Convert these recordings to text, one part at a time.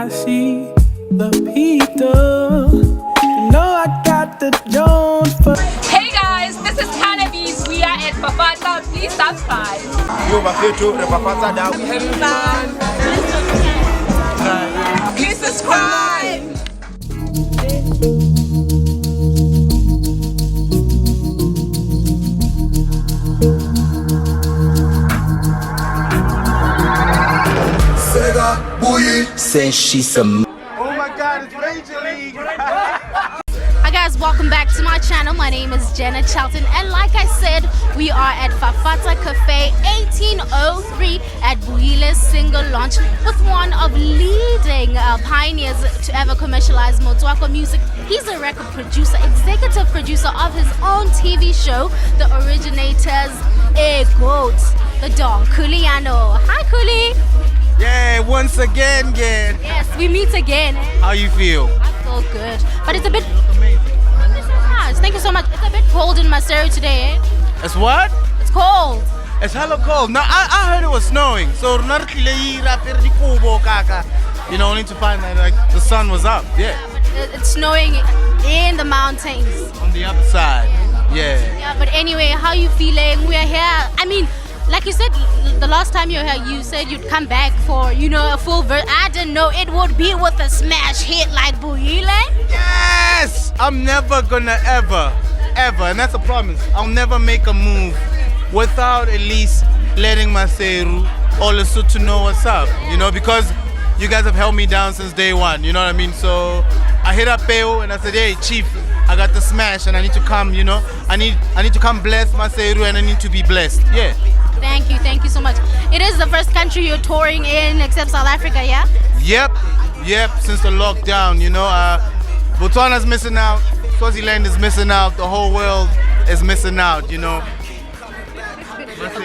I see the Peter. You know I got the Jones for. Hey guys, this is Cannabis. We are at Fafata. Please subscribe. Please subscribe. Says she's some. Oh my God, it's Rachel League. Hi guys, welcome back to my channel. My name is Jenna Charlton, and like I said, we are at Fafata Cafe 1803 at Buile's single launch with one of leading pioneers to ever commercialize Motswako music. He's a record producer, executive producer of his own TV show, The Originators, a GOAT, the Don Kuliano. Hi Kuli. Yeah, once again. Yes, we meet again. How you feel? I feel good, but it's a bit. Thank you so much. It's a bit cold in Maseru today, eh? It's what? It's cold. It's hella cold. No, I heard it was snowing. So you know, only to find that like the sun was up. Yeah. But it's snowing in the mountains. On the other side. Yeah. Yeah, but anyway, how you feeling? We're here. I mean, like you said, the last time you were here, you said you'd come back for, you know, a full verse. I didn't know it would be with a smash hit like Buile. Yes! I'm never gonna ever, and that's a promise, I'll never make a move without at least letting Maseru or Lesotho know what's up, you know, because you guys have held me down since day one, you know what I mean? So I hit up Peo and I said, hey, Chief, I got the smash and I need to come, you know, I need to come bless Maseru and I need to be blessed, yeah. Thank you so much. It is the first country you're touring in except South Africa, yeah? Yep, since the lockdown, you know, Botswana's missing out, Swaziland is missing out, the whole world is missing out, you know.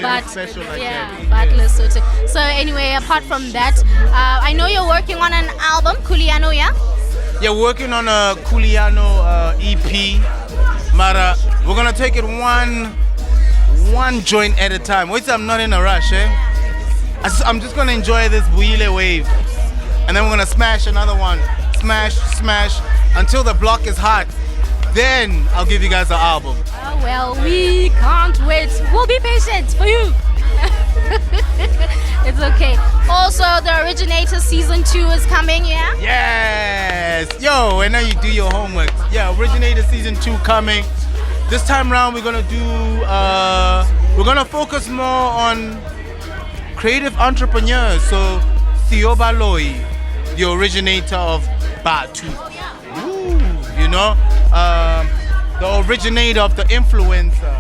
But special like yeah, that. but Lesotho. So anyway, apart from that, I know you're working on an album, Kuliano, yeah? Yeah, working on a Kuliano EP, Mara. We're gonna take it one joint at a time. Wait, I'm not in a rush, eh? I'm just gonna enjoy this Buile wave, and then we're gonna smash another one, smash until the block is hot. Then I'll give you guys the album. Oh well, we can't wait. We'll be patient for you. It's okay. Also, The Originator Season 2 is coming, yeah? Yes! Yo, and now you do your homework. Yeah, Originator Season 2 coming. This time around we're gonna focus more on creative entrepreneurs. So Theo Baloyi, the originator of Batu. Ooh, you know, the originator of the influencer.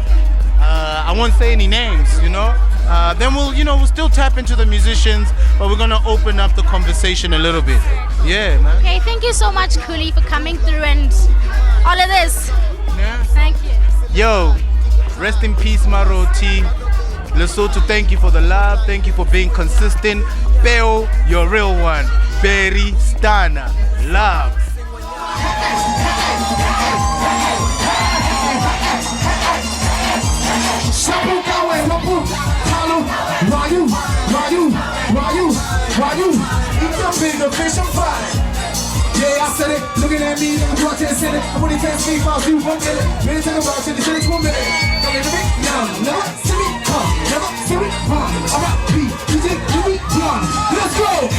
I won't say any names, you know. Then we'll still tap into the musicians, but we're gonna open up the conversation a little bit. Yeah, man. Okay, thank you so much, Kuli, for coming through and all of this. Yeah. Thank you. Yo, rest in peace, Maroti. Lesotho, thank you for the love. Thank you for being consistent. Peo, you're a real one. Berry Stana, love. Yeah, I said it, looking at me, you out there said it. I'm only 10 speed miles, you won't get it. Really talking about shit, this shit is 1 minute. Don't get me, never see me, never see me, I'm not beat, you think you be young. Let's go!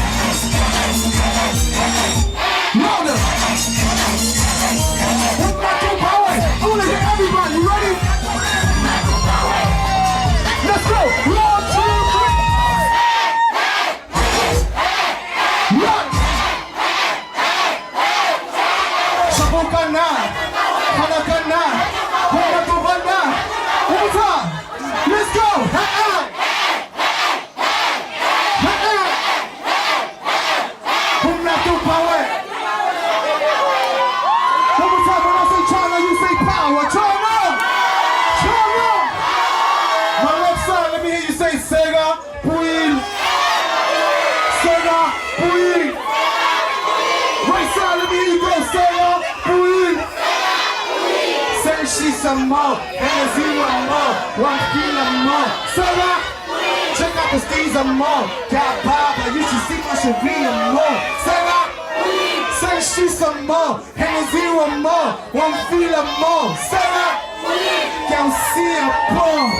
Louder! Let's back to power. I wanna hear everybody, you ready? Let's go! 1, 2, 3. Run! Let's go! Power! One more time, when I say China, you say power. China! My left side, let me hear you say Sega, Buile. Sega, Buile. Right side, let me hear you go Sega, Buile. Say she's some more, and zero more, 1 kilo more. Sega, check out the skis some more. Got Papa, you should see my Sharia more. Sega. Say she's some more, Hennessy one more, one feel a more. Say that, can't see a bomb.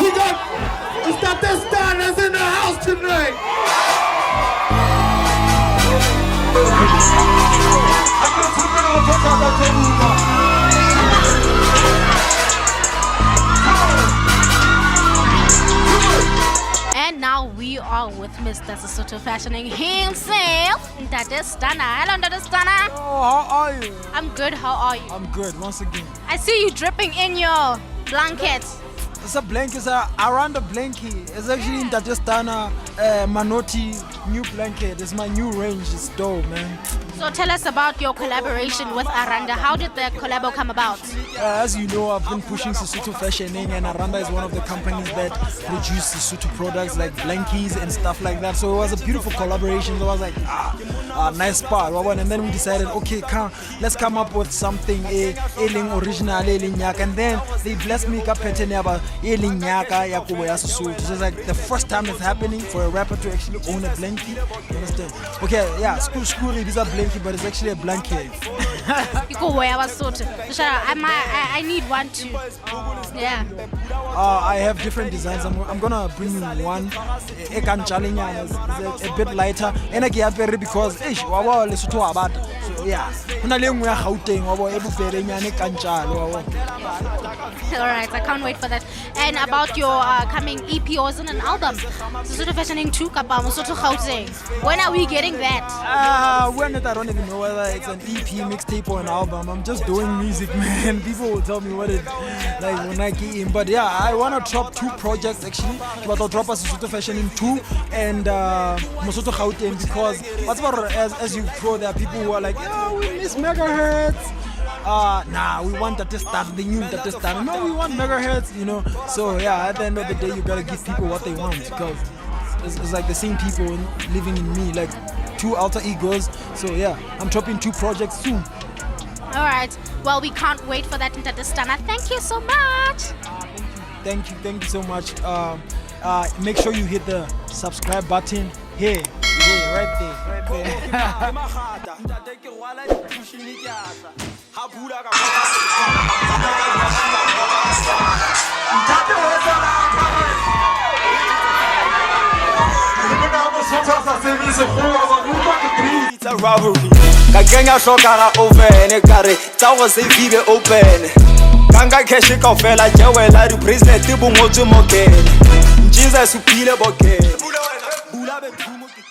We got Tate Stana's in the house tonight. And now we are with Mr. Sesotho fashioning himself, Tate Stana. Hello, Tate Stana. Oh, how are you? I'm good. How are you? I'm good, once again. I see you dripping in your blanket. It's a blanket, it's around the blanket. It's actually in Tate Stana Manoti new blanket. It's my new range. It's dope, man. So tell us about your collaboration with Aranda. How did the collabo come about? As you know, I've been pushing Sesotho fashioning, and Aranda is one of the companies that produce Sesotho products like blankies and stuff like that. So it was a beautiful collaboration. So I was like, nice part. And then we decided, okay, let's come up with something original, and then they blessed me with pattern about so it's like the first time it's happening for a rapper to actually own a blankie. You understand? Okay, yeah, school it is a blankie, but it's actually a blanket. You go where I was sort of. I need one too. Yeah. I have different designs. I'm gonna bring you one. It's a bit lighter. And I get very because so yeah. Alright, I can't wait for that. And about your coming EP or isn't an album? Sesotho Fashioning 2 Kapa Mosotho Gauteng. When are we getting that? I don't even know whether it's an EP, mixtape or an album. I'm just doing music, man. People will tell me what it like when I get in. But yeah, I wanna drop 2 projects actually. But I'll drop a Sesotho Fashioning 2 and Mosotho Gauteng because what's about as you grow, there are people who are like, oh, we miss megahertz. Nah, we want that to start the new that to start. No, we want megahertz, you know. So yeah, at the end of the day, you gotta give people what they want because it's like the same people living in me, like 2 alter egos. So yeah, I'm dropping 2 projects soon. All right. Well, we can't wait for that in Tate Stana. Thank you so much. Thank you so much. Make sure you hit the subscribe button here, right there. It's a robbery. Ka kenya shokara oven kare tsa go se vibe open. Kanga cash ka fela jewela di president bongotse mokene. Jesus upile bokene. Bula be thumo ke